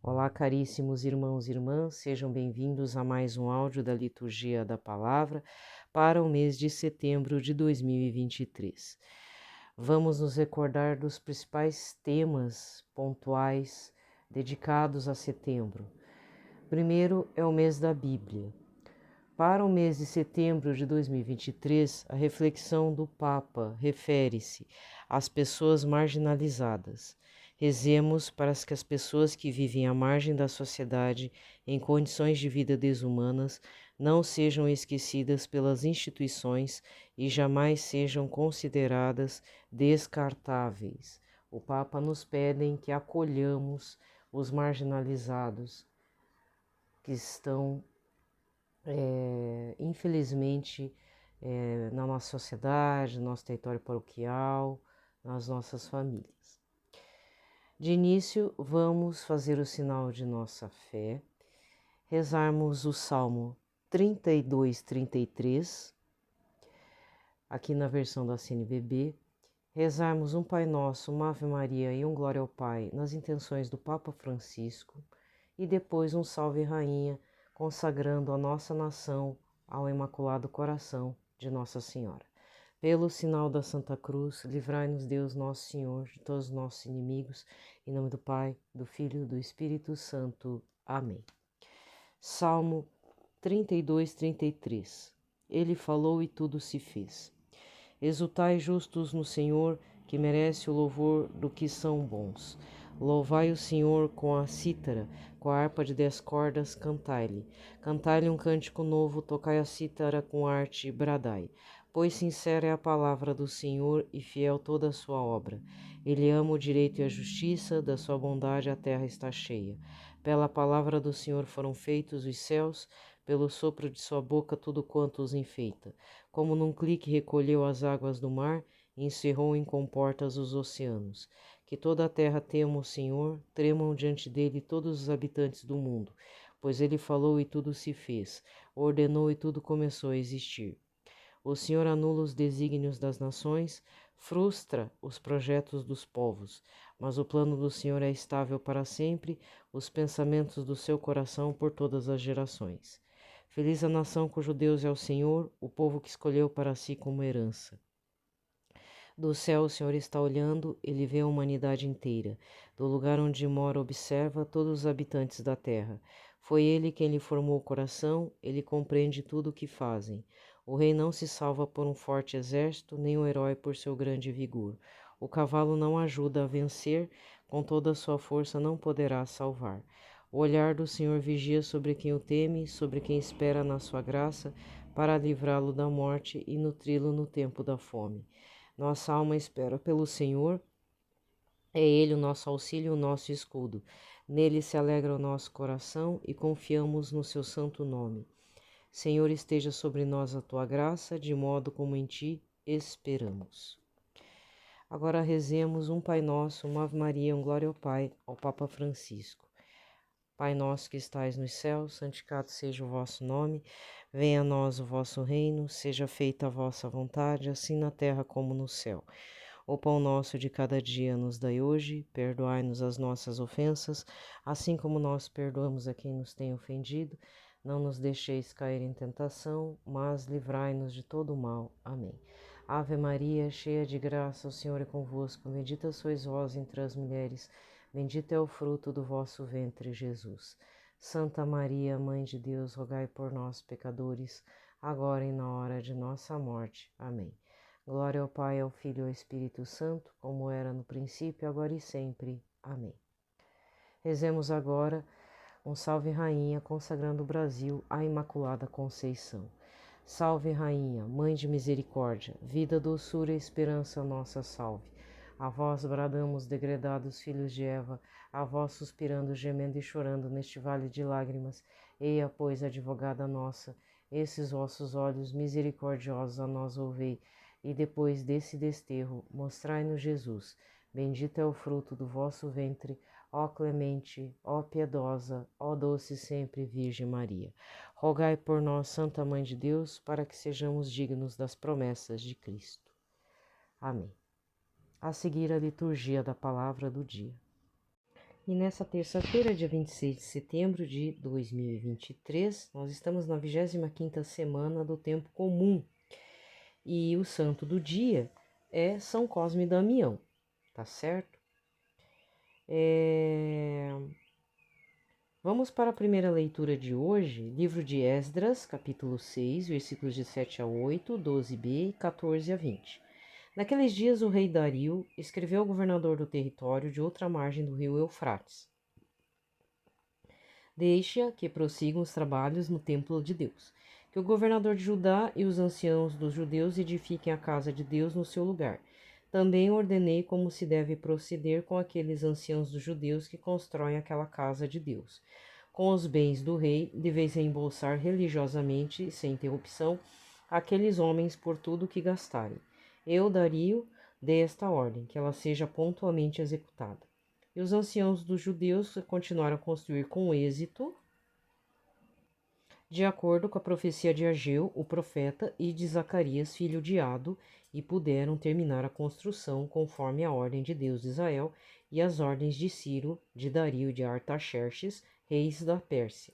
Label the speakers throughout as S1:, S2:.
S1: Olá, caríssimos irmãos e irmãs, sejam bem-vindos a mais um áudio da Liturgia da Palavra para o mês de setembro de 2023. Vamos nos recordar dos principais temas pontuais dedicados a setembro. Primeiro é o mês da Bíblia. Para o mês de setembro de 2023, a reflexão do Papa refere-se às pessoas marginalizadas. Rezemos para que as pessoas que vivem à margem da sociedade, em condições de vida desumanas, não sejam esquecidas pelas instituições e jamais sejam consideradas descartáveis. O Papa nos pede que acolhamos os marginalizados que estão infelizmente, na nossa sociedade, no nosso território paroquial, nas nossas famílias. De início, vamos fazer o sinal de nossa fé, rezarmos o Salmo 32, 33, aqui na versão da CNBB, rezarmos um Pai Nosso, uma Ave Maria e um Glória ao Pai nas intenções do Papa Francisco e depois um Salve Rainha, consagrando a nossa nação ao Imaculado Coração de Nossa Senhora. Pelo sinal da Santa Cruz, livrai-nos Deus Nosso Senhor de todos os nossos inimigos, em nome do Pai, do Filho e do Espírito Santo. Amém. Salmo 32, 33. Ele falou e tudo se fez. Exultai justos no Senhor, que merece o louvor do que são bons. Louvai o Senhor com a cítara, com a harpa de 10 cordas, cantai-lhe. Cantai-lhe um cântico novo, tocai a cítara com arte, bradai. Pois sincera é a palavra do Senhor e fiel toda a sua obra. Ele ama o direito e a justiça, da sua bondade a terra está cheia. Pela palavra do Senhor foram feitos os céus, pelo sopro de sua boca tudo quanto os enfeita. Como num clique recolheu as águas do mar e encerrou em comportas os oceanos. Que toda a terra tema o Senhor, tremam diante dele todos os habitantes do mundo, pois ele falou e tudo se fez, ordenou e tudo começou a existir. O Senhor anula os desígnios das nações, frustra os projetos dos povos, mas o plano do Senhor é estável para sempre, os pensamentos do seu coração por todas as gerações. Feliz a nação cujo Deus é o Senhor, o povo que escolheu para si como herança. Do céu o Senhor está olhando, ele vê a humanidade inteira. Do lugar onde mora observa todos os habitantes da terra. Foi ele quem lhe formou o coração, ele compreende tudo o que fazem. O rei não se salva por um forte exército, nem o herói por seu grande vigor. O cavalo não ajuda a vencer, com toda a sua força não poderá salvar. O olhar do Senhor vigia sobre quem o teme, sobre quem espera na sua graça, para livrá-lo da morte e nutri-lo no tempo da fome. Nossa alma espera pelo Senhor, é Ele o nosso auxílio e o nosso escudo. Nele se alegra o nosso coração e confiamos no seu santo nome. Senhor, esteja sobre nós a tua graça, de modo como em ti esperamos. Agora rezemos um Pai Nosso, uma Ave Maria, um Glória ao Pai, ao Papa Francisco. Pai nosso que estais nos céus, santificado seja o vosso nome. Venha a nós o vosso reino, seja feita a vossa vontade, assim na terra como no céu. O pão nosso de cada dia nos dai hoje, perdoai-nos as nossas ofensas, assim como nós perdoamos a quem nos tem ofendido. Não nos deixeis cair em tentação, mas livrai-nos de todo o mal. Amém. Ave Maria, cheia de graça, o Senhor é convosco. Bendita sois vós entre as mulheres, bendito é o fruto do vosso ventre, Jesus. Santa Maria, Mãe de Deus, rogai por nós, pecadores, agora e na hora de nossa morte. Amém. Glória ao Pai, ao Filho e ao Espírito Santo, como era no princípio, agora e sempre. Amém. Rezemos agora um Salve Rainha, consagrando o Brasil à Imaculada Conceição. Salve Rainha, Mãe de Misericórdia, vida, doçura e esperança nossa salve. A vós bradamos, degredados filhos de Eva, a vós suspirando, gemendo e chorando neste vale de lágrimas. Eia, pois, advogada nossa, esses vossos olhos misericordiosos a nós ouvei, e depois desse desterro, mostrai-nos Jesus. Bendito é o fruto do vosso ventre, ó clemente, ó piedosa, ó doce sempre Virgem Maria. Rogai por nós, Santa Mãe de Deus, para que sejamos dignos das promessas de Cristo. Amém. A seguir, a liturgia da palavra do dia. E nessa terça-feira, dia 26 de setembro de 2023, nós estamos na 25ª semana do Tempo Comum. E o santo do dia é São Cosme e Damião, tá certo? Vamos para a primeira leitura de hoje, livro de Esdras, capítulo 6, versículos de 7 a 8, 12b e 14 a 20. Naqueles dias o rei Dario escreveu ao governador do território de outra margem do rio Eufrates: Deixa que prossigam os trabalhos no templo de Deus, que o governador de Judá e os anciãos dos judeus edifiquem a casa de Deus no seu lugar. Também ordenei como se deve proceder com aqueles anciãos dos judeus que constroem aquela casa de Deus. Com os bens do rei, deveis reembolsar religiosamente, sem interrupção, aqueles homens por tudo o que gastarem. Eu, Dario, dei esta ordem, que ela seja pontualmente executada. E os anciãos dos judeus continuaram a construir com êxito, de acordo com a profecia de Ageu, o profeta, e de Zacarias, filho de Ado, e puderam terminar a construção conforme a ordem de Deus de Israel e as ordens de Ciro, de Dario e de Artaxerxes, reis da Pérsia.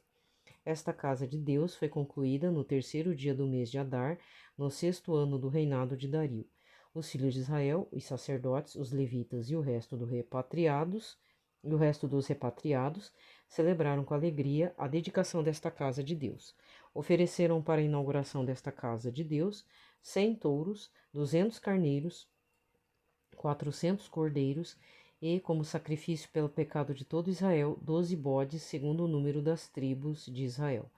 S1: Esta casa de Deus foi concluída no 3º dia do mês de Adar, no 6º ano do reinado de Dario. Os filhos de Israel, os sacerdotes, os levitas e o resto dos repatriados celebraram com alegria a dedicação desta casa de Deus. Ofereceram para a inauguração desta casa de Deus 100 touros, 200 carneiros, 400 cordeiros e, como sacrifício pelo pecado de todo Israel, 12 bodes, segundo o número das tribos de Israel.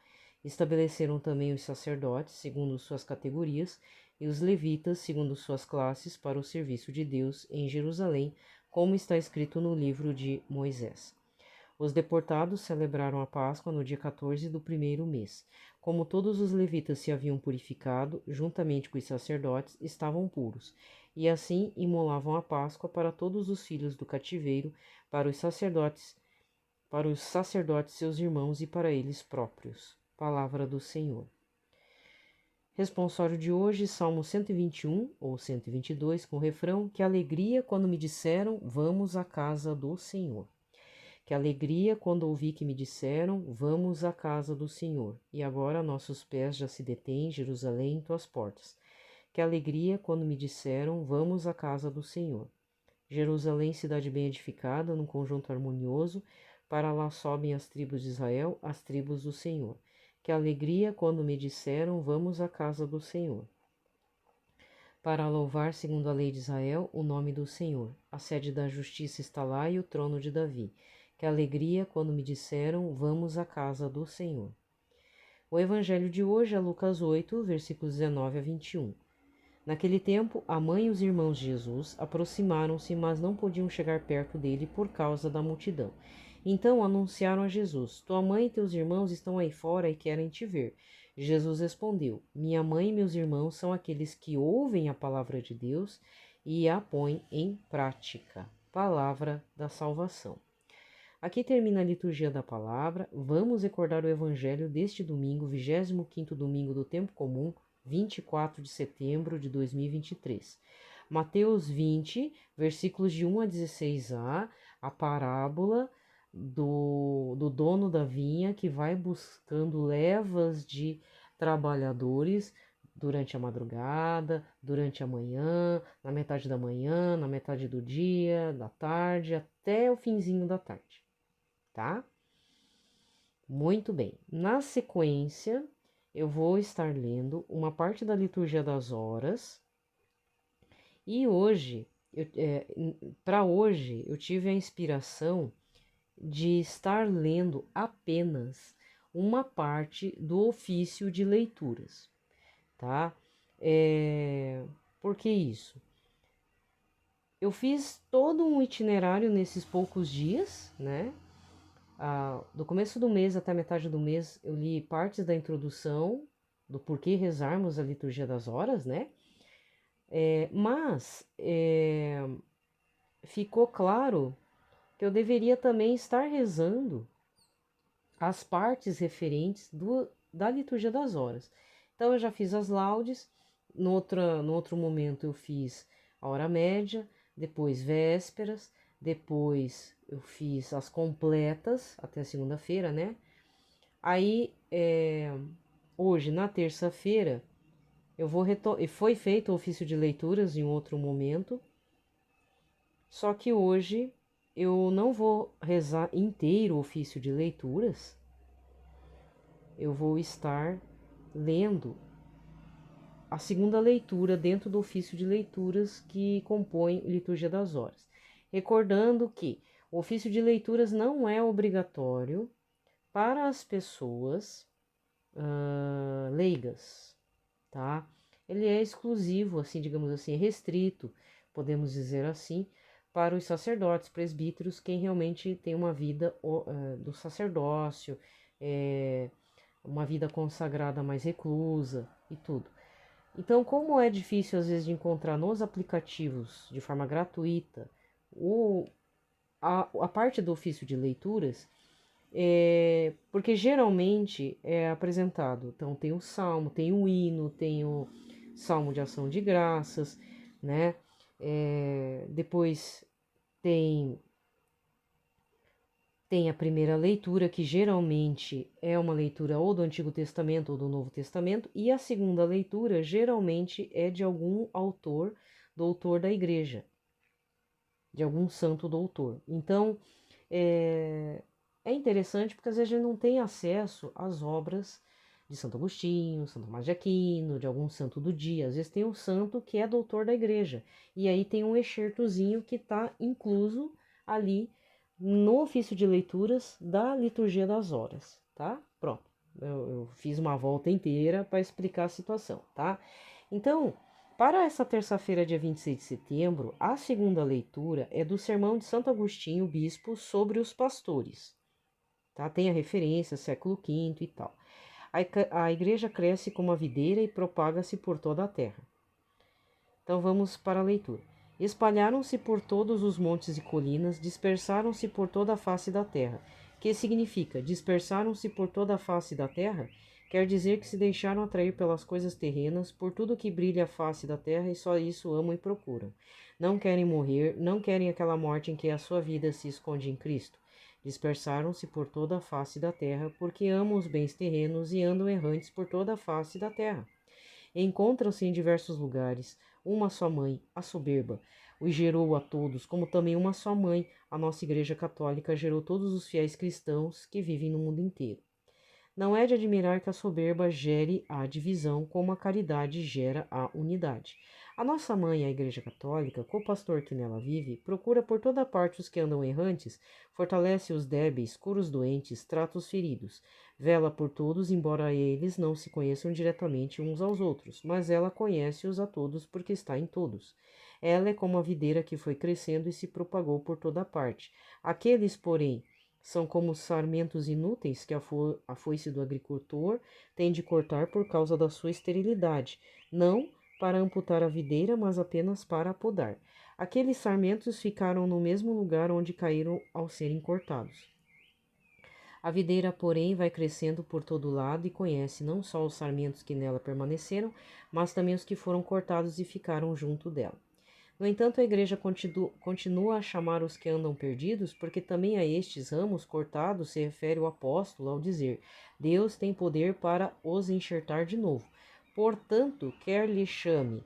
S1: Estabeleceram também os sacerdotes, segundo suas categorias, e os levitas, segundo suas classes, para o serviço de Deus em Jerusalém, como está escrito no livro de Moisés. Os deportados celebraram a Páscoa no dia 14 do primeiro mês. Como todos os levitas se haviam purificado, juntamente com os sacerdotes, estavam puros, e assim imolavam a Páscoa para todos os filhos do cativeiro, para os sacerdotes seus irmãos e para eles próprios. Palavra do Senhor. Responsório de hoje, Salmo 121 ou 122, com o refrão: Que alegria quando me disseram, vamos à casa do Senhor. Que alegria quando ouvi que me disseram, vamos à casa do Senhor. E agora nossos pés já se detêm, Jerusalém, em tuas portas. Que alegria quando me disseram, vamos à casa do Senhor. Jerusalém, cidade bem edificada, num conjunto harmonioso, para lá sobem as tribos de Israel, as tribos do Senhor. Que alegria quando me disseram, vamos à casa do Senhor. Para louvar, segundo a lei de Israel, o nome do Senhor. A sede da justiça está lá e o trono de Davi. Que alegria quando me disseram, vamos à casa do Senhor. O evangelho de hoje é Lucas 8, versículos 19 a 21. Naquele tempo, a mãe e os irmãos de Jesus aproximaram-se, mas não podiam chegar perto dele por causa da multidão. Então anunciaram a Jesus: Tua mãe e teus irmãos estão aí fora e querem te ver. Jesus respondeu: Minha mãe e meus irmãos são aqueles que ouvem a palavra de Deus e a põem em prática. Palavra da salvação. Aqui termina a liturgia da palavra. Vamos recordar o evangelho deste domingo, 25º domingo do tempo comum, 24 de setembro de 2023. Mateus 20, versículos de 1 a 16a, a parábola do dono da vinha que vai buscando levas de trabalhadores durante a madrugada, durante a manhã, na metade da manhã, na metade do dia, da tarde, até o finzinho da tarde, tá? Muito bem. Na sequência, eu vou estar lendo uma parte da liturgia das horas. E hoje, para hoje, eu tive a inspiração de estar lendo apenas uma parte do ofício de leituras, tá? Por que isso? Eu fiz todo um itinerário nesses poucos dias, né? Do começo do mês até a metade do mês, eu li partes da introdução do porquê rezarmos a liturgia das horas, né? Mas ficou claro que eu deveria também estar rezando as partes referentes da liturgia das horas. Então, eu já fiz as laudes, no outro momento eu fiz a hora média, depois vésperas, depois eu fiz as completas até segunda-feira, né? Aí, hoje, na terça-feira, eu vou e foi feito o ofício de leituras em outro momento, só que hoje eu não vou rezar inteiro o ofício de leituras, eu vou estar lendo a segunda leitura dentro do ofício de leituras que compõe Liturgia das Horas. Recordando que o ofício de leituras não é obrigatório para as pessoas leigas, tá? Ele é exclusivo, assim, digamos assim, restrito, podemos dizer assim, para os sacerdotes, presbíteros, quem realmente tem uma vida do sacerdócio, uma vida consagrada mais reclusa e tudo. Então, como é difícil às vezes de encontrar nos aplicativos de forma gratuita a parte do ofício de leituras, porque geralmente é apresentado, então tem o salmo, tem o hino, tem o salmo de ação de graças, né? Depois tem a primeira leitura, que geralmente é uma leitura ou do Antigo Testamento ou do Novo Testamento, e a segunda leitura geralmente é de algum autor, doutor da igreja, de algum santo doutor. Então, é interessante porque às vezes a gente não tem acesso às obras de Santo Agostinho, Santo Tomás de Aquino, de algum santo do dia. Às vezes tem um santo que é doutor da igreja, e aí tem um excertozinho que está incluso ali no ofício de leituras da Liturgia das Horas, tá? Pronto, eu fiz uma volta inteira para explicar a situação, tá? Então, para essa terça-feira, dia 26 de setembro, a segunda leitura é do Sermão de Santo Agostinho, bispo, sobre os pastores, tá? Tem a referência, século V e tal. A igreja cresce como a videira e propaga-se por toda a terra. Então, vamos para a leitura. Espalharam-se por todos os montes e colinas, dispersaram-se por toda a face da terra. Que significa? Dispersaram-se por toda a face da terra? Quer dizer que se deixaram atrair pelas coisas terrenas, por tudo que brilha a face da terra, e só isso amam e procuram. Não querem morrer, não querem aquela morte em que a sua vida se esconde em Cristo. Dispersaram-se por toda a face da terra, porque amam os bens terrenos e andam errantes por toda a face da terra. Encontram-se em diversos lugares. Uma só mãe, a soberba, os gerou a todos, como também uma só mãe, a nossa Igreja Católica, gerou todos os fiéis cristãos que vivem no mundo inteiro. Não é de admirar que a soberba gere a divisão, como a caridade gera a unidade. A nossa mãe, a Igreja Católica, com o pastor que nela vive, procura por toda parte os que andam errantes, fortalece os débeis, cura os doentes, trata os feridos, vela por todos, embora eles não se conheçam diretamente uns aos outros, mas ela conhece-os a todos porque está em todos. Ela é como a videira que foi crescendo e se propagou por toda parte. Aqueles, porém, são como sarmentos inúteis que a foice do agricultor tem de cortar por causa da sua esterilidade, não para amputar a videira, mas apenas para podar. Aqueles sarmentos ficaram no mesmo lugar onde caíram ao serem cortados. A videira, porém, vai crescendo por todo lado e conhece não só os sarmentos que nela permaneceram, mas também os que foram cortados e ficaram junto dela. No entanto, a igreja continua a chamar os que andam perdidos, porque também a estes ramos cortados se refere o apóstolo ao dizer: Deus tem poder para os enxertar de novo. Portanto, quer lhe chames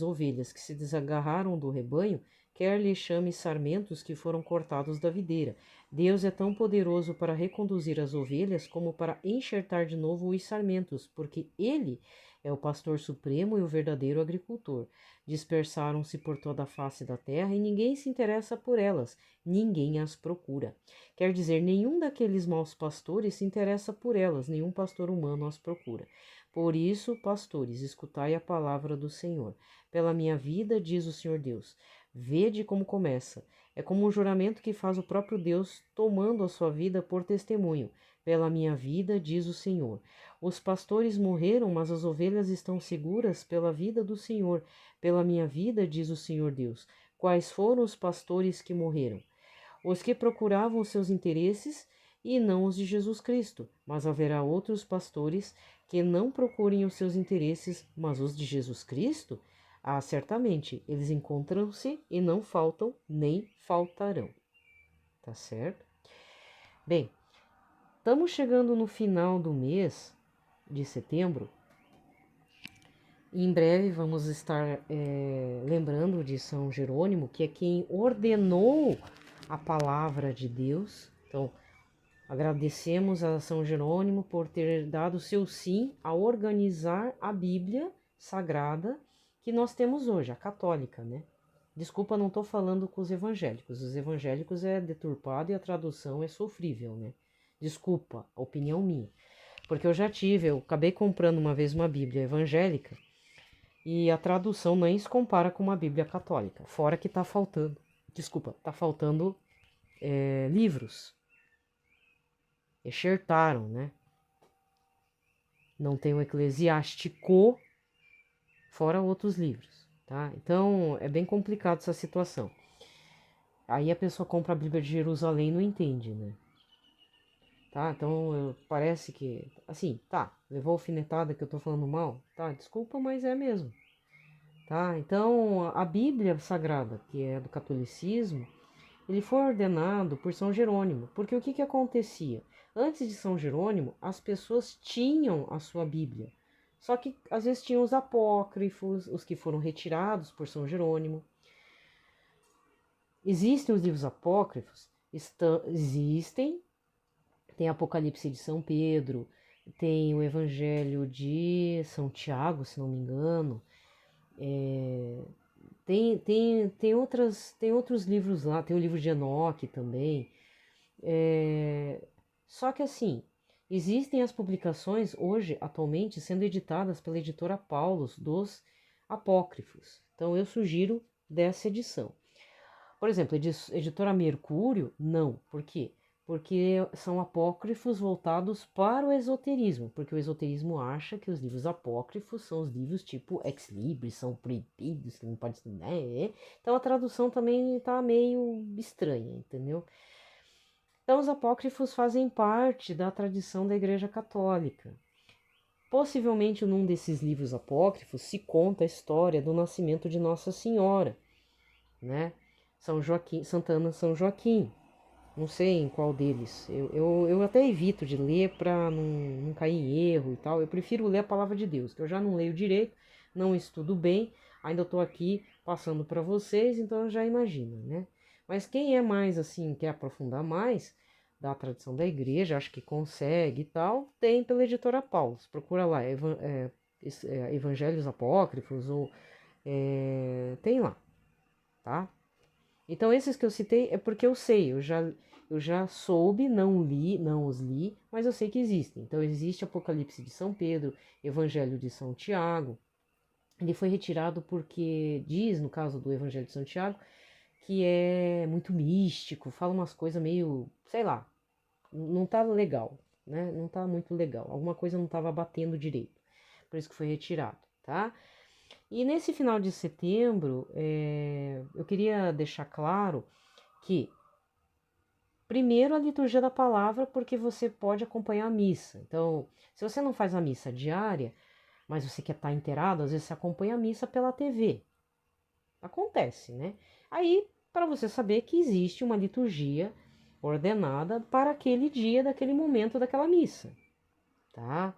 S1: ovelhas que se desagarraram do rebanho, quer lhe chames sarmentos que foram cortados da videira. Deus é tão poderoso para reconduzir as ovelhas como para enxertar de novo os sarmentos, porque ele é o pastor supremo e o verdadeiro agricultor. Dispersaram-se por toda a face da terra e ninguém se interessa por elas, ninguém as procura. Quer dizer, nenhum daqueles maus pastores se interessa por elas, nenhum pastor humano as procura. Por isso, pastores, escutai a palavra do Senhor. Pela minha vida, diz o Senhor Deus. Vede como começa. É como um juramento que faz o próprio Deus, tomando a sua vida por testemunho. Pela minha vida, diz o Senhor. Os pastores morreram, mas as ovelhas estão seguras pela vida do Senhor. Pela minha vida, diz o Senhor Deus. Quais foram os pastores que morreram? Os que procuravam os seus interesses e não os de Jesus Cristo. Mas haverá outros pastores que não procurem os seus interesses, mas os de Jesus Cristo? Ah, certamente, eles encontram-se e não faltam nem faltarão. Tá certo? Bem, estamos chegando no final do mês de setembro. Em breve vamos estar lembrando de São Jerônimo, que é quem ordenou a palavra de Deus. Então, agradecemos a São Jerônimo por ter dado seu sim a organizar a Bíblia Sagrada que nós temos hoje, a católica, né? Desculpa, não estou falando com os evangélicos. Os evangélicos é deturpado e a tradução é sofrível, né? Desculpa, opinião minha. Porque eu acabei comprando uma vez uma Bíblia evangélica e a tradução nem se compara com uma Bíblia católica. Fora que está faltando, está faltando livros. Enxertaram, né? Não tem o Eclesiástico, fora outros livros, tá? Então, é bem complicado essa situação. Aí a pessoa compra a Bíblia de Jerusalém e não entende, né? Tá? Então, parece que, assim, tá, levou alfinetada que eu tô falando mal, tá? Desculpa, mas é mesmo, tá? Então, a Bíblia Sagrada, que é do catolicismo, ele foi ordenado por São Jerônimo, porque o que que acontecia? Antes de São Jerônimo, as pessoas tinham a sua Bíblia, só que às vezes tinham os apócrifos, os que foram retirados por São Jerônimo. Existem os livros apócrifos? Existem, tem Apocalipse de São Pedro, tem o Evangelho de São Tiago, se não me engano, tem outros livros lá, tem o livro de Enoque também. Só que assim, existem as publicações hoje, atualmente, sendo editadas pela editora Paulus dos Apócrifos. Então eu sugiro dessa edição. Por exemplo, editora Mercúrio, não. Por quê? Porque são apócrifos voltados para o esoterismo, porque o esoterismo acha que os livros apócrifos são os livros tipo ex libris, são proibidos, que não pode estudar. Então a tradução também está meio estranha, entendeu? Então os apócrifos fazem parte da tradição da Igreja Católica. Possivelmente num desses livros apócrifos se conta a história do nascimento de Nossa Senhora, né? São Joaquim, Santana, São Joaquim. Não sei em qual deles. Eu até evito de ler para não cair em erro e tal. Eu prefiro ler a palavra de Deus, que eu já não leio direito, não estudo bem, ainda estou aqui passando para vocês, então já imagina, né? Mas quem é mais assim, quer aprofundar mais da tradição da igreja, acho que consegue e tal, tem pela editora Paulus. Procura lá, Evangelhos Apócrifos, ou tem lá, tá? Então, esses que eu citei é porque eu sei, eu já soube, não os li, mas eu sei que existem. Então, existe Apocalipse de São Pedro, Evangelho de São Tiago. Ele foi retirado porque diz, no caso do Evangelho de São Tiago, que é muito místico, fala umas coisas meio, sei lá, não tá legal, né? Não tá muito legal. Alguma coisa não tava batendo direito. Por isso que foi retirado, tá? E nesse final de setembro, eu queria deixar claro que, primeiro, a liturgia da palavra, porque você pode acompanhar a missa. Então, se você não faz a missa diária, mas você quer estar inteirado, às vezes você acompanha a missa pela TV. Acontece, né? Aí, para você saber que existe uma liturgia ordenada para aquele dia, daquele momento daquela missa, tá?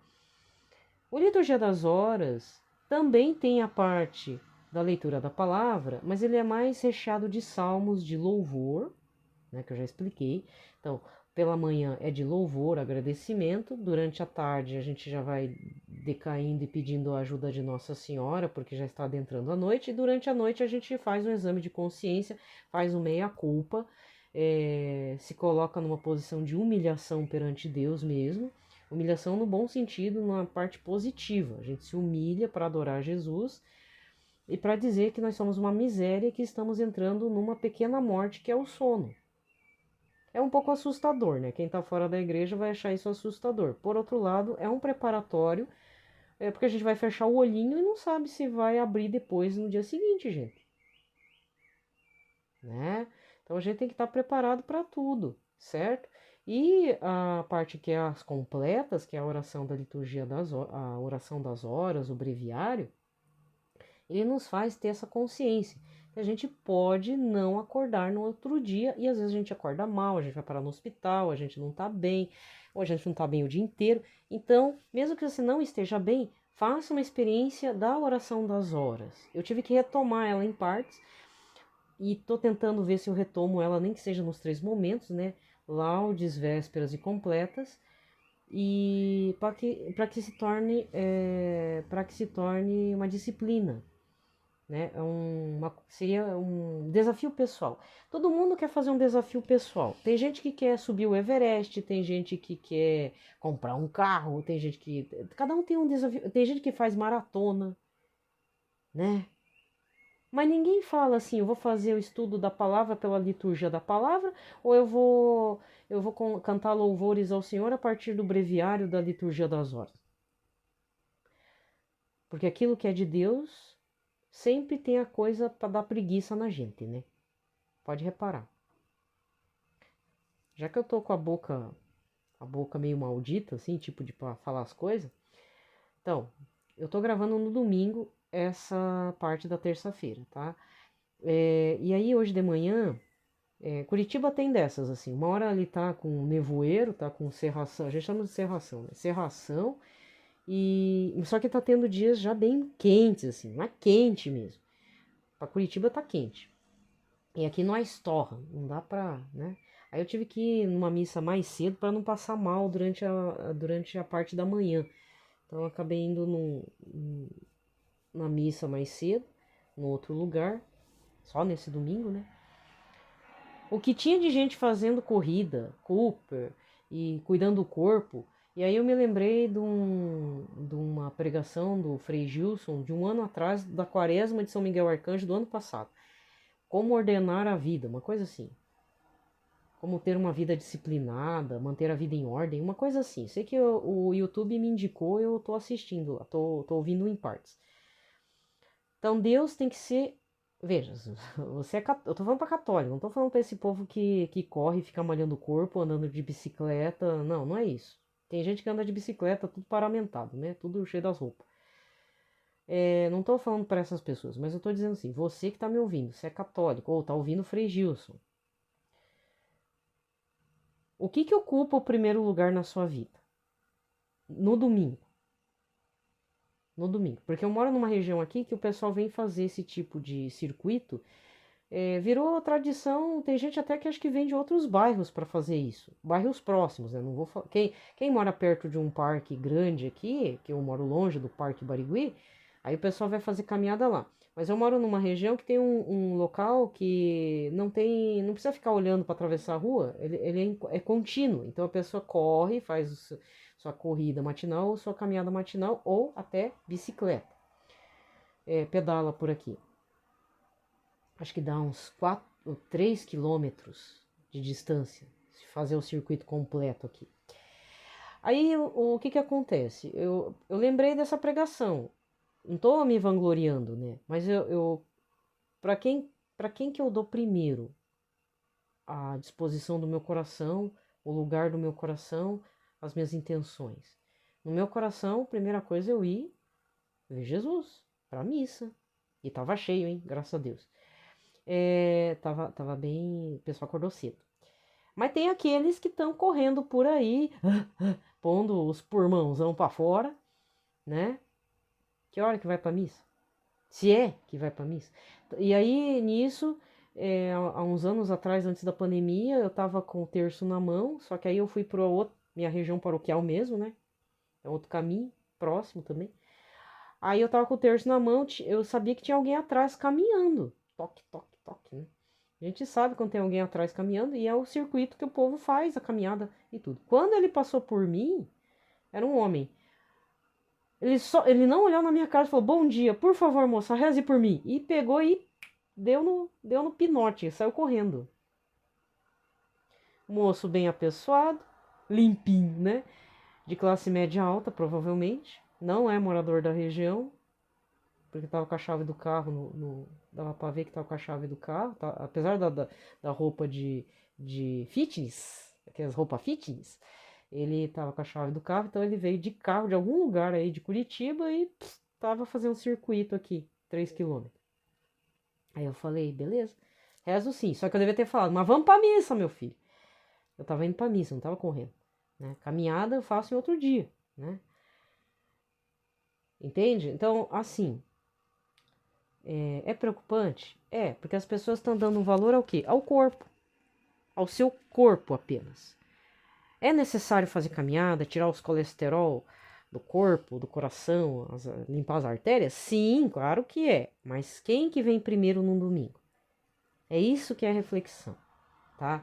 S1: O Liturgia das Horas também tem a parte da leitura da palavra, mas ele é mais recheado de salmos de louvor, né, que eu já expliquei. Então, pela manhã é de louvor, agradecimento, durante a tarde a gente já vai decaindo e pedindo a ajuda de Nossa Senhora, porque já está adentrando a noite, e durante a noite a gente faz um exame de consciência, faz um meia-culpa, se coloca numa posição de humilhação perante Deus mesmo, humilhação no bom sentido, numa parte positiva. A gente se humilha para adorar Jesus e para dizer que nós somos uma miséria e que estamos entrando numa pequena morte que é o sono. É um pouco assustador, né? Quem está fora da igreja vai achar isso assustador. Por outro lado, é um preparatório, porque a gente vai fechar o olhinho e não sabe se vai abrir depois no dia seguinte, gente. Né? Então a gente tem que estar preparado para tudo, certo? E a parte que é as completas, que é a oração da liturgia a oração das horas, o breviário, ele nos faz ter essa consciência. Que a gente pode não acordar no outro dia, e às vezes a gente acorda mal, a gente vai parar no hospital, a gente não tá bem, ou a gente não tá bem o dia inteiro. Então, mesmo que você não esteja bem, faça uma experiência da oração das horas. Eu tive que retomar ela em partes, e tô tentando ver se eu retomo ela, nem que seja nos 3 momentos, né? Laudes, vésperas e completas, e para que se torne uma disciplina, né? Seria um desafio pessoal. Todo mundo quer fazer um desafio pessoal. Tem gente que quer subir o Everest, tem gente que quer comprar um carro, tem gente que. Cada um tem um desafio. Tem gente que faz maratona, né? Mas ninguém fala assim, eu vou fazer o estudo da palavra pela liturgia da palavra, ou eu vou cantar louvores ao Senhor a partir do breviário da liturgia das horas. Porque aquilo que é de Deus sempre tem a coisa para dar preguiça na gente, né? Pode reparar. Já que eu tô com a boca meio maldita, assim, tipo de pra falar as coisas, então, eu tô gravando no domingo essa parte da terça-feira, tá? E aí hoje de manhã, Curitiba tem dessas, assim, uma hora ele tá com nevoeiro, tá com cerração, a gente chama de cerração, né? Cerração, só que tá tendo dias já bem quentes, assim, mas quente mesmo. Pra Curitiba tá quente. E aqui nós torra, não dá pra, né? Aí eu tive que ir numa missa mais cedo para não passar mal durante a parte da manhã. Então eu acabei indo na missa mais cedo, no outro lugar, só nesse domingo, né? O que tinha de gente fazendo corrida, Cooper e cuidando do corpo. E aí eu me lembrei de uma pregação do Frei Gilson de um ano atrás, da Quaresma de São Miguel Arcanjo do ano passado. Como ordenar a vida, uma coisa assim. Como ter uma vida disciplinada, manter a vida em ordem, uma coisa assim. Sei que o YouTube me indicou, eu tô assistindo, tô ouvindo em partes. Então Deus tem que ser. Veja, você eu tô falando pra católico, não tô falando pra esse povo que corre, fica malhando o corpo, andando de bicicleta. Não, não é isso. Tem gente que anda de bicicleta, tudo paramentado, né? Tudo cheio das roupas. Não tô falando para essas pessoas, mas eu tô dizendo assim, você que tá me ouvindo, você é católico, ou tá ouvindo o Frei Gilson. O que ocupa o primeiro lugar na sua vida? No domingo. No domingo. Porque eu moro numa região aqui que o pessoal vem fazer esse tipo de circuito. Virou tradição, tem gente até que acho que vem de outros bairros para fazer isso. Bairros próximos, né? Não vou falar. Quem mora perto de um parque grande aqui, que eu moro longe do Parque Barigui, aí o pessoal vai fazer caminhada lá. Mas eu moro numa região que tem um local que não precisa ficar olhando para atravessar a rua, ele é contínuo. Então a pessoa corre, faz sua corrida matinal, sua caminhada matinal ou até bicicleta. Pedala por aqui. Acho que dá uns 4 ou 3 quilômetros de distância, se fazer o circuito completo aqui. Aí o que acontece? Eu lembrei dessa pregação. Não tô me vangloriando, né? Mas para quem que eu dou primeiro a disposição do meu coração, o lugar do meu coração, as minhas intenções? No meu coração, a primeira coisa eu ir ver Jesus, pra missa. E tava cheio, hein? Graças a Deus. Tava bem. O pessoal acordou cedo. Mas tem aqueles que estão correndo por aí, pondo os pulmãozão pra fora, né? Que hora que vai pra missa? Se é que vai pra missa. E aí, nisso, há uns anos atrás, antes da pandemia, eu tava com o terço na mão, só que aí eu fui pra minha região paroquial mesmo, né? É outro caminho, próximo também. Aí eu tava com o terço na mão, eu sabia que tinha alguém atrás caminhando. Toque, toque, toque, né? A gente sabe quando tem alguém atrás caminhando e é o circuito que o povo faz, a caminhada e tudo. Quando ele passou por mim, era um homem. Ele não olhou na minha cara e falou: Bom dia, por favor, moça, reze por mim. E pegou e deu no pinote, saiu correndo. Moço bem apessoado, limpinho, né? De classe média alta, provavelmente. Não é morador da região, porque tava com a chave do carro, dava pra ver que tava com a chave do carro, tá? Apesar da roupa de fitness, aquelas roupas fitness, ele tava com a chave do carro, então ele veio de carro de algum lugar aí de Curitiba e tava fazendo um circuito aqui. 3 quilômetros. Aí eu falei, beleza, rezo sim. Só que eu devia ter falado, mas vamos pra missa, meu filho. Eu tava indo pra missa, não tava correndo. Né? Caminhada eu faço em outro dia, né? Entende? Então, assim, é preocupante? É, porque as pessoas estão dando um valor ao quê? Ao corpo. Ao seu corpo apenas. É necessário fazer caminhada, tirar os colesterol do corpo, do coração, limpar as artérias? Sim, claro que é. Mas quem que vem primeiro num domingo? É isso que é a reflexão, tá?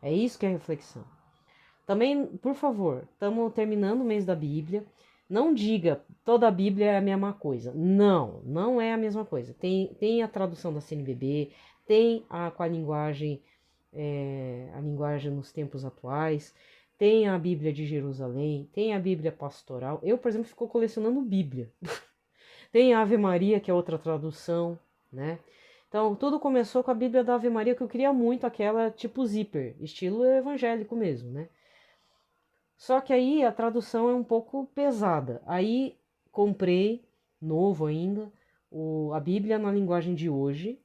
S1: É isso que é a reflexão. Também, por favor, estamos terminando o mês da Bíblia. Não diga toda a Bíblia é a mesma coisa. Não, não é a mesma coisa. Tem a tradução da CNBB, tem com a linguagem nos tempos atuais, tem a Bíblia de Jerusalém, tem a Bíblia pastoral. Eu, por exemplo, fico colecionando Bíblia. Tem a Ave Maria, que é outra tradução, né? Então, tudo começou com a Bíblia da Ave Maria, que eu queria muito, aquela tipo zíper, estilo evangélico mesmo, né? Só que aí a tradução é um pouco pesada. Aí comprei, novo ainda, a Bíblia na linguagem de hoje.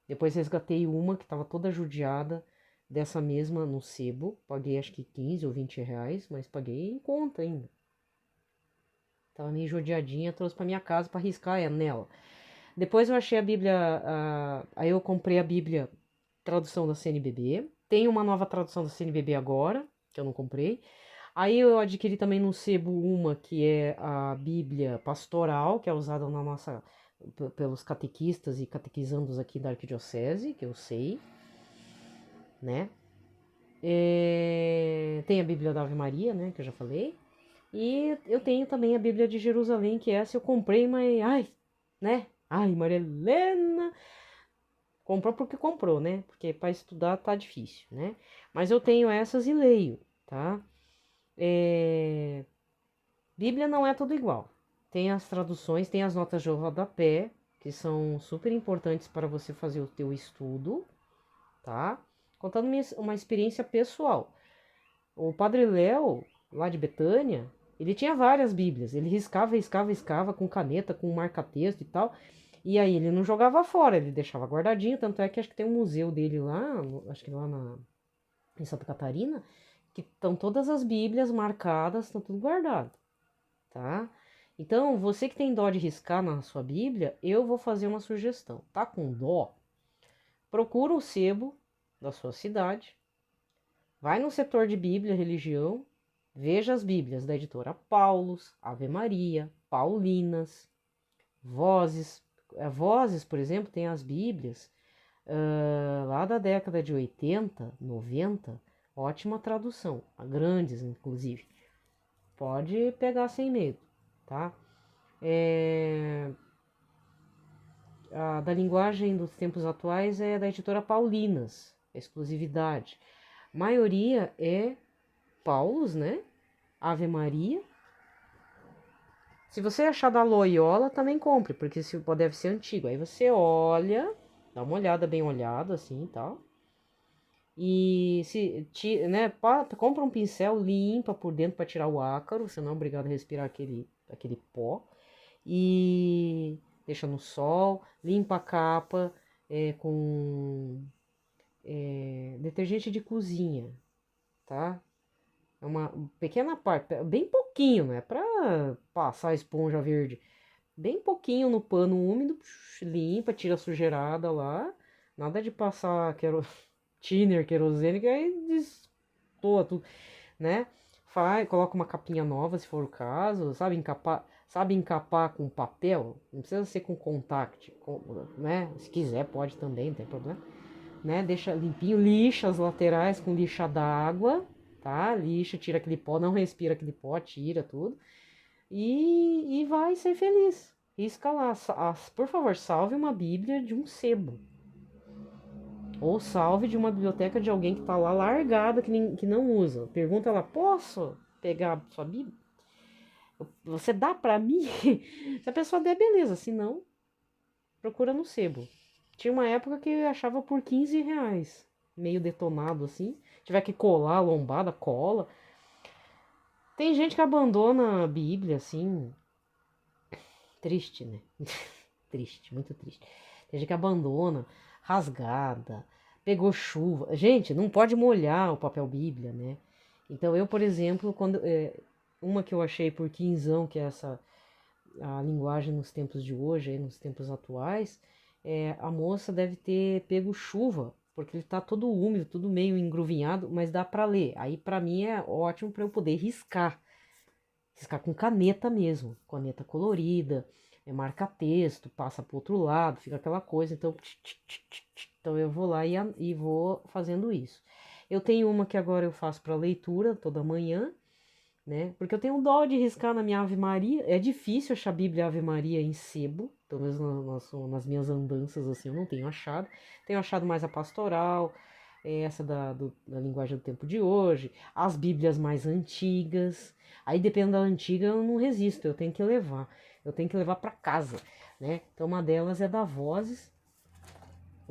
S1: Depois resgatei uma que estava toda judiada, dessa mesma no sebo. Paguei acho que 15 ou 20 reais, mas paguei em conta ainda. Tava meio judiadinha, trouxe para minha casa para riscar nela. Depois eu achei a Bíblia, aí eu comprei a Bíblia tradução da CNBB. Tem uma nova tradução da CNBB agora, que eu não comprei. Aí eu adquiri também no sebo uma que é a Bíblia pastoral, que é usada na nossa pelos catequistas e catequizandos aqui da arquidiocese, que eu sei, né? Tem a Bíblia da Ave Maria, né, que eu já falei. E eu tenho também a Bíblia de Jerusalém, que essa eu comprei, mas né? Maria Helena comprou porque comprou, né? Porque para estudar tá difícil, né? Mas eu tenho essas e leio, tá? Bíblia não é tudo igual. Tem as traduções, tem as notas de rodapé, que são super importantes para você fazer o teu estudo, tá? Contando uma experiência pessoal. O Padre Léo, lá de Betânia, ele tinha várias Bíblias. Ele riscava com caneta, com marca-texto e tal. E aí ele não jogava fora, ele deixava guardadinho. Tanto é que acho que tem um museu dele lá, acho que lá em Santa Catarina, que estão todas as Bíblias marcadas, estão tudo guardado, tá? Então, você que tem dó de riscar na sua Bíblia, eu vou fazer uma sugestão. Tá com dó? Procura o sebo da sua cidade, vai no setor de Bíblia, religião, veja as Bíblias da editora Paulus, Ave Maria, Paulinas, Vozes. Vozes, por exemplo, tem as Bíblias lá da década de 80, 90, ótima tradução, grandes inclusive. Pode pegar sem medo, tá? A da linguagem dos tempos atuais é da editora Paulinas, exclusividade. A maioria é Paulus, né? Ave Maria. Se você achar da Loyola, também compre, porque deve ser antigo. Aí você olha, dá uma olhada bem olhada, assim e tal. E né, compra um pincel, limpa por dentro para tirar o ácaro, você não é obrigado a respirar aquele pó. E deixa no sol, limpa a capa com detergente de cozinha, tá? É uma pequena parte, bem pouquinho, não é pra passar a esponja verde. Bem pouquinho no pano úmido, limpa, tira a sujeirada lá. Nada de passar thinner, querosene, que aí destoa tudo, né? Coloca uma capinha nova, se for o caso, sabe encapar com papel, não precisa ser com contact, né? Se quiser pode também, não tem problema, né? Deixa limpinho, lixa as laterais com lixa d'água, tá? Lixa, tira aquele pó, não respira aquele pó, tira tudo e vai ser feliz. Risca lá, por favor, salve uma Bíblia de um sebo. Ou salve de uma biblioteca de alguém que tá lá largada, que não usa. Pergunta lá, posso pegar sua Bíblia? Você dá pra mim? Se a pessoa der, beleza. Se não, procura no sebo. Tinha uma época que eu achava por 15 reais. Meio detonado assim. Tiver que colar a lombada, cola. Tem gente que abandona a Bíblia assim. Triste, né? triste, muito triste. Tem gente que abandona, rasgada, pegou chuva. Gente, não pode molhar o papel Bíblia, né? Então eu, por exemplo, uma que eu achei por quinzão, que é a linguagem nos tempos de hoje, aí, nos tempos atuais, a moça deve ter pego chuva, porque ele tá todo úmido, tudo meio engruvinhado, mas dá para ler. Aí para mim é ótimo para eu poder riscar com caneta mesmo, caneta colorida, marca texto, passa pro outro lado, fica aquela coisa, então, então eu vou lá e vou fazendo isso. Eu tenho uma que agora eu faço para leitura toda manhã, né? Porque eu tenho dó de riscar na minha Ave Maria. É difícil achar Bíblia Ave Maria em sebo, pelo menos nas minhas andanças assim, eu não tenho achado. Tenho achado mais a pastoral, essa da linguagem do tempo de hoje, as Bíblias mais antigas. Aí dependendo da antiga, eu não resisto, eu tenho que levar. Eu tenho que levar para casa, né? Então uma delas é da Vozes.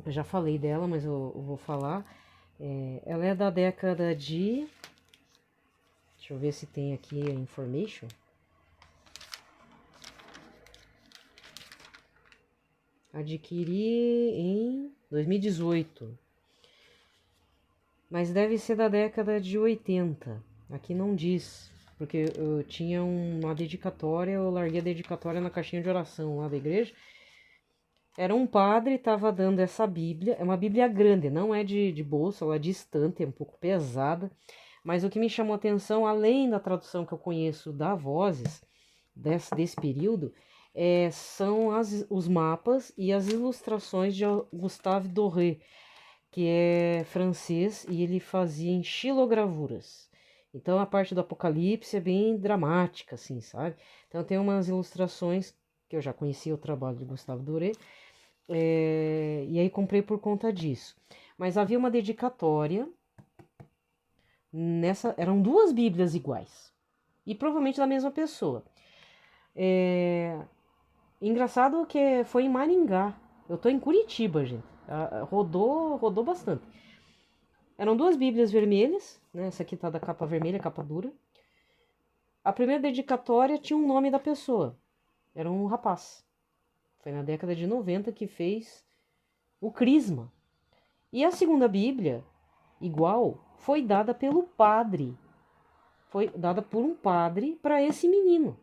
S1: Eu já falei dela, mas eu vou falar. Ela é da década de... Deixa eu ver se tem aqui a information. Adquiri em 2018. Mas deve ser da década de 80. Aqui não diz. Porque eu tinha uma dedicatória, eu larguei a dedicatória na caixinha de oração lá da igreja. Era um padre, estava dando essa Bíblia. É uma Bíblia grande, não é de bolso, ela é de estante, é um pouco pesada. Mas o que me chamou a atenção, além da tradução que eu conheço da Vozes, desse período, são os mapas e as ilustrações de Gustave Doré, que é francês e ele fazia em xilogravuras. Então a parte do Apocalipse é bem dramática, assim, sabe? Então tem umas ilustrações que eu já conhecia o trabalho de Gustave Doré, e aí comprei por conta disso. Mas havia uma dedicatória, eram duas Bíblias iguais, e provavelmente da mesma pessoa. Engraçado que foi em Maringá. Eu tô em Curitiba, gente. Rodou bastante. Eram duas Bíblias vermelhas, né? Essa aqui tá da capa vermelha, capa dura. A primeira dedicatória tinha um nome da pessoa. Era um rapaz. Foi na década de 90 que fez o Crisma. E a segunda Bíblia, igual, foi dada pelo padre. Foi dada por um padre para esse menino.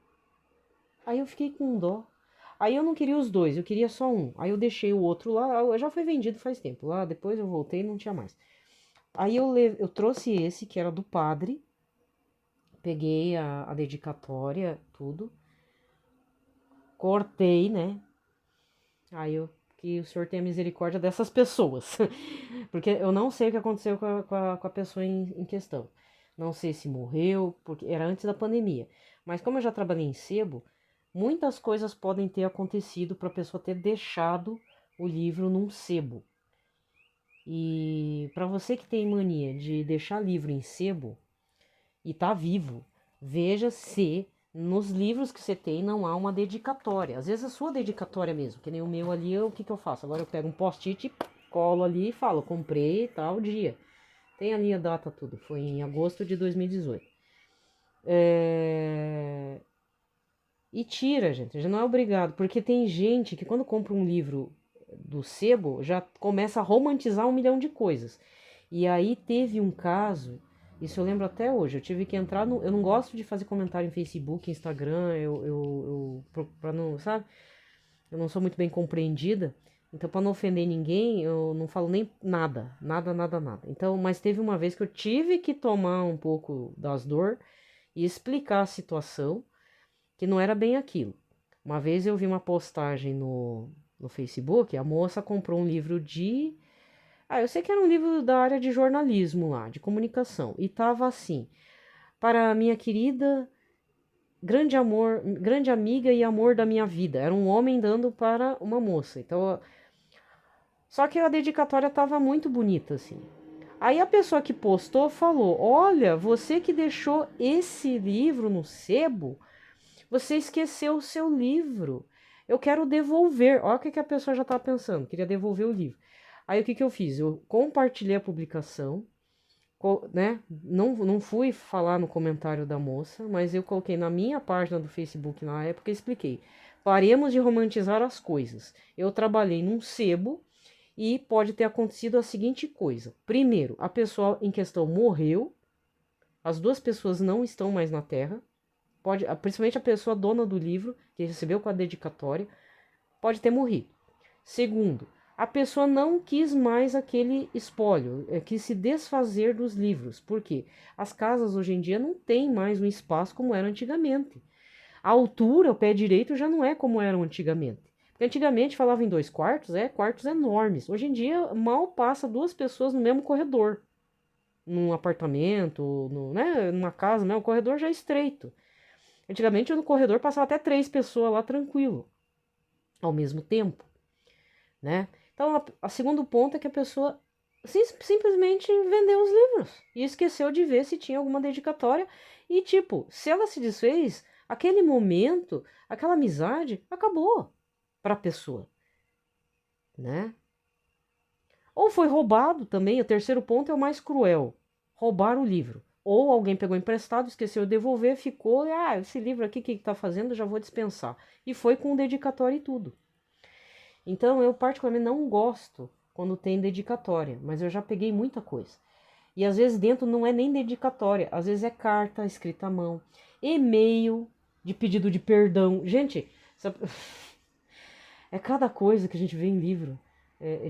S1: Aí eu fiquei com dó. Aí eu não queria os dois, eu queria só um. Aí eu deixei o outro lá, já foi vendido faz tempo. Lá depois eu voltei e não tinha mais. Aí eu trouxe esse, que era do padre. Peguei a dedicatória, tudo. Cortei, né? Aí que o senhor tenha misericórdia dessas pessoas. Porque eu não sei o que aconteceu com a pessoa em questão. Não sei se morreu, porque era antes da pandemia. Mas como eu já trabalhei em sebo, muitas coisas podem ter acontecido para a pessoa ter deixado o livro num sebo. E para você que tem mania de deixar livro em sebo e tá vivo, veja se nos livros que você tem não há uma dedicatória. Às vezes a sua dedicatória mesmo, que nem o meu ali, o que eu faço? Agora eu pego um post-it, colo ali e falo, comprei tal dia. Tem ali a data tudo, foi em agosto de 2018. E tira, gente, já não é obrigado, porque tem gente que quando compra um livro do sebo já começa a romantizar 1 milhão de coisas. E aí teve um caso, isso eu lembro até hoje, eu tive que entrar no... Eu não gosto de fazer comentário em Facebook, Instagram, pra não, sabe? Eu não sou muito bem compreendida, então para não ofender ninguém, eu não falo nem nada, nada, nada, nada. Então, mas teve uma vez que eu tive que tomar um pouco das dor e explicar a situação, que não era bem aquilo. Uma vez eu vi uma postagem no Facebook, a moça comprou um livro de... eu sei que era um livro da área de jornalismo lá, de comunicação, e tava assim: para a minha querida, grande amor, grande amiga e amor da minha vida. Era um homem dando para uma moça. Então, só que a dedicatória tava muito bonita assim. Aí a pessoa que postou falou: "Olha, você que deixou esse livro no sebo, você esqueceu o seu livro. Eu quero devolver." Olha o que a pessoa já estava pensando, queria devolver o livro. Aí o que eu fiz? Eu compartilhei a publicação, né? Não fui falar no comentário da moça, mas eu coloquei na minha página do Facebook na época e expliquei. Paremos de romantizar as coisas. Eu trabalhei num sebo e pode ter acontecido a seguinte coisa. Primeiro, a pessoa em questão morreu, as duas pessoas não estão mais na Terra, principalmente a pessoa dona do livro, que recebeu com a dedicatória, pode ter morrido. Segundo, a pessoa não quis mais aquele espólio, quis se desfazer dos livros. Por quê? As casas hoje em dia não têm mais um espaço como era antigamente. A altura, o pé direito, já não é como eram antigamente. Porque antigamente falava em 2 quartos, quartos enormes. Hoje em dia, mal passa 2 pessoas no mesmo corredor. Num apartamento, numa casa, né? O corredor já é estreito. Antigamente, no corredor passava até 3 pessoas lá tranquilo, ao mesmo tempo, né? Então, a segundo ponto é que a pessoa simplesmente vendeu os livros e esqueceu de ver se tinha alguma dedicatória. E, tipo, se ela se desfez, aquele momento, aquela amizade, acabou para a pessoa, né? Ou foi roubado também, o terceiro ponto é o mais cruel, roubar o livro. Ou alguém pegou emprestado, esqueceu de devolver, ficou, esse livro aqui, o que está fazendo, já vou dispensar. E foi com dedicatória e tudo. Então, eu particularmente não gosto quando tem dedicatória, mas eu já peguei muita coisa. E às vezes dentro não é nem dedicatória, às vezes é carta escrita à mão, e-mail de pedido de perdão. Gente, sabe, é cada coisa que a gente vê em livro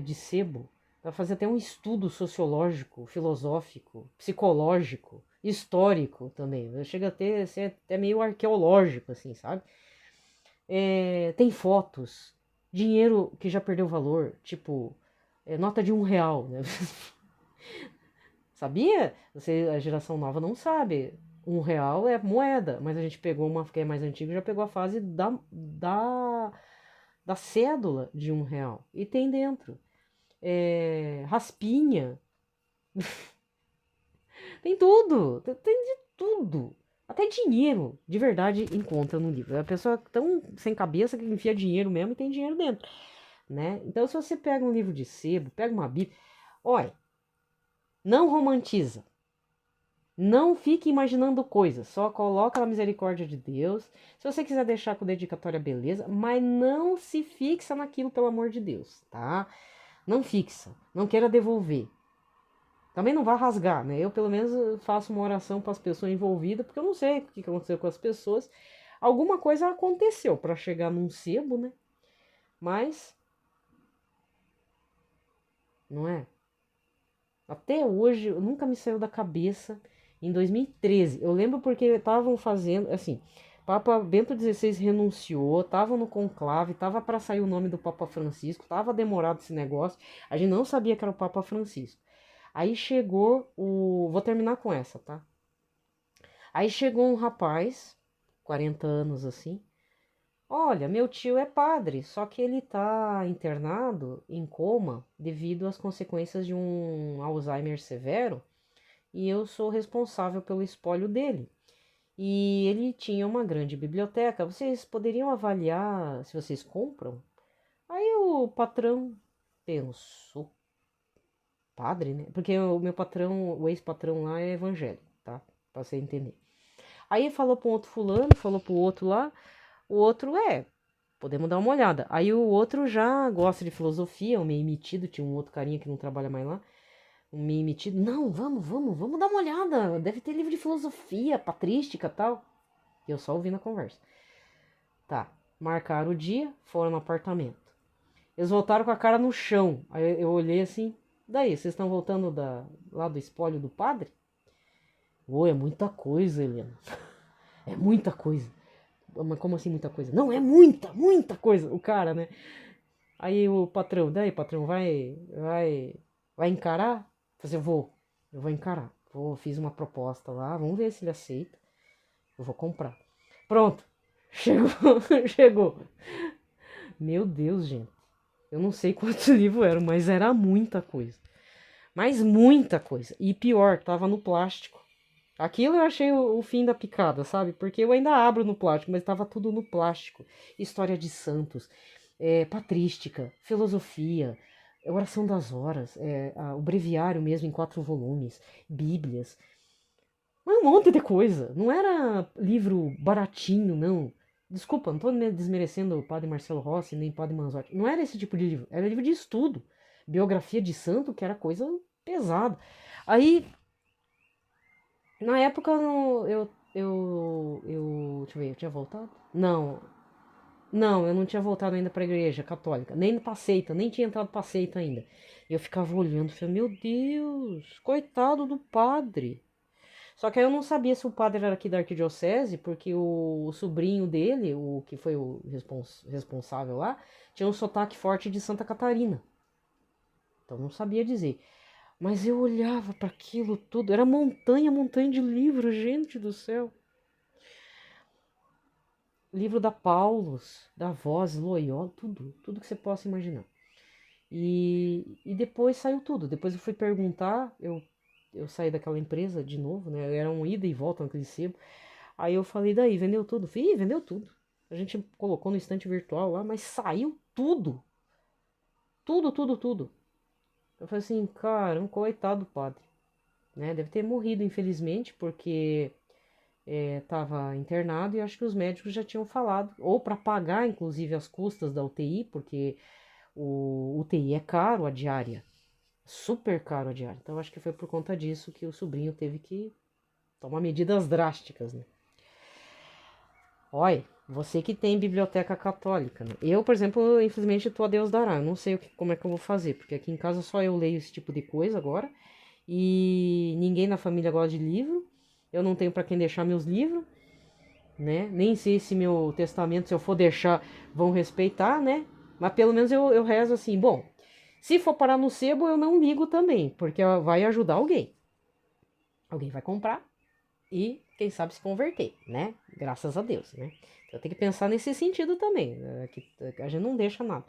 S1: de sebo. Vai fazer até um estudo sociológico, filosófico, psicológico, histórico também. Chega a ser até meio arqueológico, assim, sabe? Tem fotos, dinheiro que já perdeu valor, tipo, nota de R$ 1, né? Sabia? A geração nova não sabe. R$ 1 é moeda, mas a gente pegou uma que é mais antiga, já pegou a fase da cédula de R$ 1. E tem dentro. Raspinha. Tem tudo. Tem de tudo. Até dinheiro, de verdade, encontra no livro. É a pessoa tão sem cabeça que enfia dinheiro mesmo e tem dinheiro dentro, né? Então, se você pega um livro de sebo, pega uma Bíblia, olha, não romantiza. Não fique imaginando coisas, só coloca a misericórdia de Deus. Se você quiser deixar com dedicatória, beleza, mas não se fixa naquilo, pelo amor de Deus, tá? Não fixa, não queira devolver. Também não vá rasgar, né? Eu, pelo menos, faço uma oração para as pessoas envolvidas, porque eu não sei o que aconteceu com as pessoas. Alguma coisa aconteceu para chegar num sebo, né? Mas, não é? Até hoje, nunca me saiu da cabeça. Em 2013, eu lembro porque estavam fazendo, assim, Papa Bento XVI renunciou, estava no conclave, estava para sair o nome do Papa Francisco, estava demorado esse negócio, a gente não sabia que era o Papa Francisco. Aí chegou vou terminar com essa, tá? Aí chegou um rapaz, 40 anos assim, olha, meu tio é padre, só que ele tá internado em coma devido às consequências de um Alzheimer severo e eu sou responsável pelo espólio dele. E ele tinha uma grande biblioteca, vocês poderiam avaliar se vocês compram? Aí o patrão pensou, padre, né? Porque o meu patrão, o ex-patrão lá é evangélico, tá? Pra você entender. Aí falou pro outro fulano, falou pro outro lá, o outro podemos dar uma olhada. Aí o outro já gosta de filosofia, um meio metido, tinha um outro carinha que não trabalha mais lá, um meio metido. Não, vamos dar uma olhada. Deve ter livro de filosofia, patrística e tal. E eu só ouvi na conversa. Tá, marcaram o dia, foram no apartamento. Eles voltaram com a cara no chão. Aí eu olhei assim, daí, vocês estão voltando lá do espólio do padre? Ô, é muita coisa, Helena. É muita coisa. Mas como assim muita coisa? Não, é muita coisa. O cara, né? Aí o patrão, daí, patrão, vai encarar? Eu vou encarar. Fiz uma proposta lá, vamos ver se ele aceita. Eu vou comprar. Pronto. Chegou. Meu Deus, gente. Eu não sei quantos livros eram, mas era muita coisa. Mas muita coisa. E pior, tava no plástico. Aquilo eu achei o fim da picada, sabe? Porque eu ainda abro no plástico, mas tava tudo no plástico. História de santos, patrística, filosofia, oração das horas, o breviário mesmo em 4 volumes, bíblias. Um monte de coisa. Não era livro baratinho, não. Desculpa, não tô desmerecendo o padre Marcelo Rossi, nem o padre Manzotti. Não era esse tipo de livro, era livro de estudo. Biografia de santo, que era coisa pesada. Aí, na época, deixa eu ver, eu tinha voltado? Não, eu não tinha voltado ainda pra igreja católica, nem pra seita, nem tinha entrado pra seita ainda. Eu ficava olhando, falei, meu Deus, coitado do padre. Só que aí eu não sabia se o padre era aqui da arquidiocese, porque o sobrinho dele, o que foi o responsável lá, tinha um sotaque forte de Santa Catarina. Então não sabia dizer. Mas eu olhava para aquilo tudo, era montanha, montanha de livros, gente do céu. Livro da Paulus, da Voz, Loyola, tudo que você possa imaginar. E depois saiu tudo. Depois eu fui perguntar, eu saí daquela empresa de novo, né? Era um ida e volta naquele sebo. Aí eu falei, daí, vendeu tudo? Ih, vendeu tudo. A gente colocou no estante virtual lá, mas saiu tudo. Tudo. Eu falei assim, cara, um coitado do padre. Né? Deve ter morrido, infelizmente, porque estava internado e acho que os médicos já tinham falado. Ou para pagar, inclusive, as custas da UTI, porque o UTI é caro, a diária. Super caro a diária. Então acho que foi por conta disso que o sobrinho teve que tomar medidas drásticas, né? Olha, você que tem biblioteca católica, né? Eu, por exemplo, infelizmente estou a Deus dará. Eu não sei como é que eu vou fazer, porque aqui em casa só eu leio esse tipo de coisa agora. E ninguém na família gosta de livro. Eu não tenho para quem deixar meus livros, né? Nem sei se meu testamento, se eu for deixar, vão respeitar, né? Mas pelo menos eu rezo assim, bom, se for parar no sebo, eu não ligo também, porque vai ajudar alguém. Alguém vai comprar e, quem sabe, se converter, né? Graças a Deus, né? Então tem que pensar nesse sentido também, né? Que a gente não deixa nada.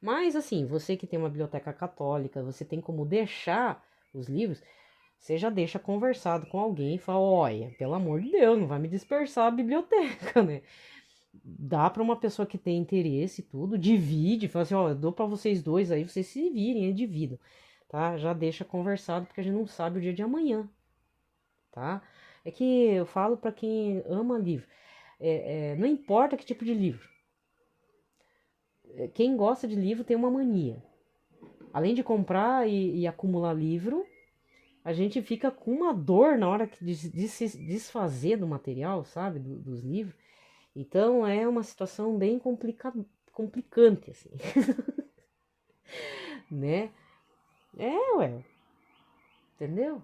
S1: Mas, assim, você que tem uma biblioteca católica, você tem como deixar os livros, você já deixa conversado com alguém e fala, olha, pelo amor de Deus, não vai me dispersar a biblioteca, né? Dá para uma pessoa que tem interesse e tudo, divide, fala assim, ó, eu dou para vocês dois aí, vocês se virem, dividam, tá? Já deixa conversado, porque a gente não sabe o dia de amanhã, tá? É que eu falo para quem ama livro, não importa que tipo de livro, quem gosta de livro tem uma mania. Além de comprar e acumular livro, a gente fica com uma dor na hora de se desfazer do material, sabe? Dos livros. Então é uma situação bem complicante, assim, né? Ué, entendeu?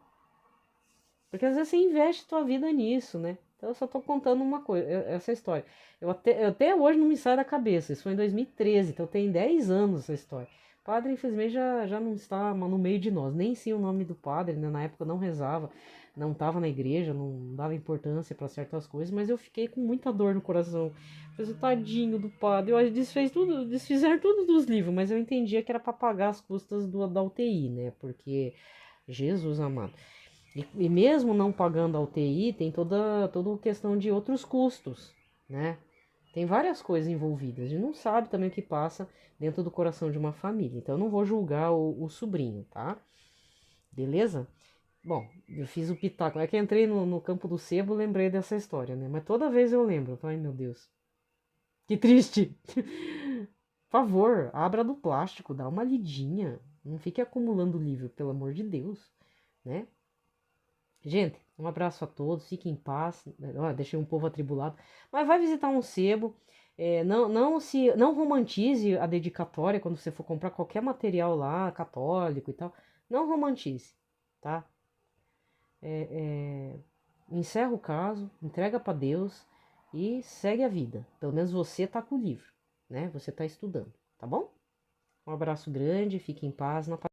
S1: Porque às vezes você investe tua vida nisso, né? Então eu só tô contando uma coisa, essa história. Eu até hoje não me sai da cabeça, isso foi em 2013, então tem 10 anos essa história. O padre, infelizmente, já não está no meio de nós. Nem sei o nome do padre, né? Na época eu não rezava, não estava na igreja, não dava importância para certas coisas, mas eu fiquei com muita dor no coração. Falei, tadinho do padre. Eu desfizeram tudo dos livros, mas eu entendia que era para pagar as custas da UTI, né? Porque, Jesus amado. E mesmo não pagando a UTI, tem toda questão de outros custos, né? Tem várias coisas envolvidas. A gente não sabe também o que passa dentro do coração de uma família. Então eu não vou julgar o sobrinho, tá? Beleza? Bom, eu fiz o pitaco. É que entrei no campo do sebo, lembrei dessa história, né? Mas toda vez eu lembro. Ai, meu Deus. Que triste. Por favor, abra do plástico, dá uma lidinha. Não fique acumulando livro, pelo amor de Deus, né? Gente, um abraço a todos, fiquem em paz. Deixei um povo atribulado. Mas vai visitar um sebo. Não romantize a dedicatória quando você for comprar qualquer material lá, católico e tal. Não romantize, tá? Encerra o caso, entrega para Deus e segue a vida. Pelo menos você tá com o livro, né? Você tá estudando, tá bom? Um abraço grande, fique em paz.